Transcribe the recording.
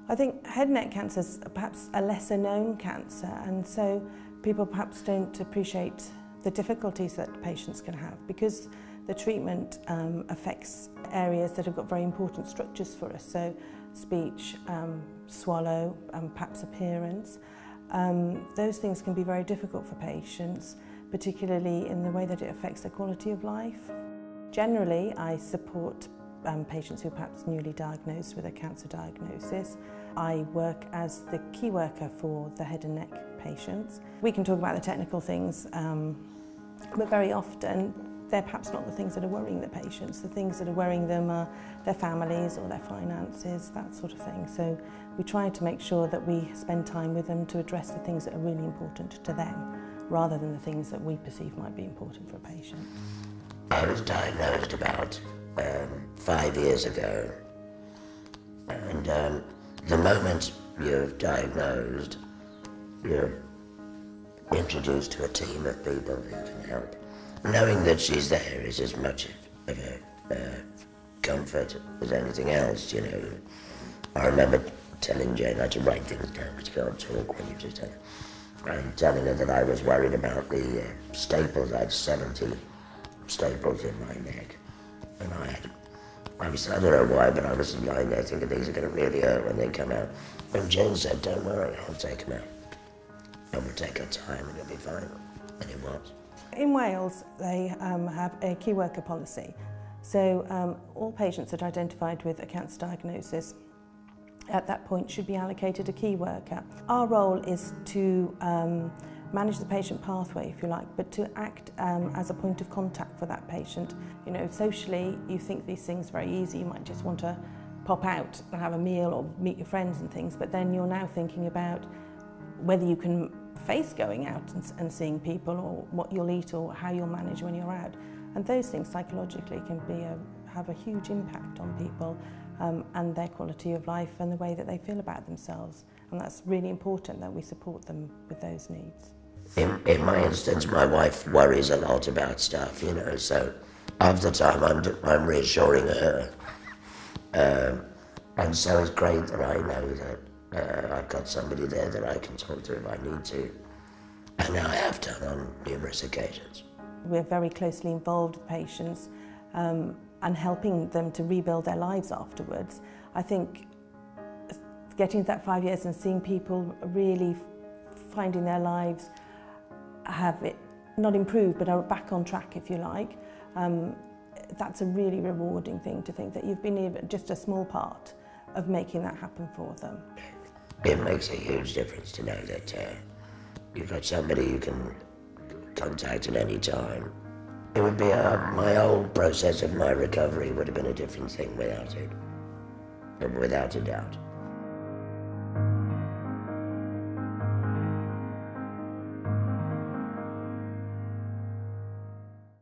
I think head and neck cancer is perhaps a lesser known cancer, and so people perhaps don't appreciate the difficulties that patients can have because the treatment affects areas that have got very important structures for us, so speech, swallow, perhaps appearance. Those things can be very difficult for patients, particularly in the way that it affects their quality of life. Generally, I support patients who are perhaps newly diagnosed with a cancer diagnosis. I work as the key worker for the head and neck patients. We can talk about the technical things, but very often they're perhaps not the things that are worrying the patients. The things that are worrying them are their families or their finances, that sort of thing. So we try to make sure that we spend time with them to address the things that are really important to them, rather than the things that we perceive might be important for a patient. I was diagnosed about 5 years ago, and the moment you're diagnosed, you're introduced to a team of people who can help. Knowing that she's there is as much of a comfort as anything else, you know. I remember telling Jane I had to write things down because you can't talk when you just had. And telling her that I was worried about the staples. I had 70 staples in my neck, and I don't know why, but I was lying there thinking these are going to really hurt when they come out. And Jane said, "Don't worry, I'll take them out. And we'll take our time and it'll be fine." And it was. In Wales, they have a key worker policy. So all patients that are identified with a cancer diagnosis at that point should be allocated a key worker. Our role is to manage the patient pathway, if you like, but to act as a point of contact for that patient. You know, socially, you think these things are very easy. You might just want to pop out and have a meal or meet your friends and things, but then you're now thinking about whether you can face going out and seeing people, or what you'll eat, or how you'll manage when you're out. And those things psychologically can have a huge impact on people and their quality of life and the way that they feel about themselves. And that's really important that we support them with those needs. In my instance, my wife worries a lot about stuff, you know, so half the time I'm reassuring her. And so it's great that I know that I've got somebody there that I can talk to if I need to. And I have done on numerous occasions. We're very closely involved with patients and helping them to rebuild their lives afterwards. I think getting to that 5 years and seeing people really finding their lives have it not improved but are back on track, if you like, that's a really rewarding thing, to think that you've been even just a small part of making that happen for them. It makes a huge difference to know that you've got somebody you can contact at any time. It would be my whole process of my recovery would have been a different thing without it, without a doubt.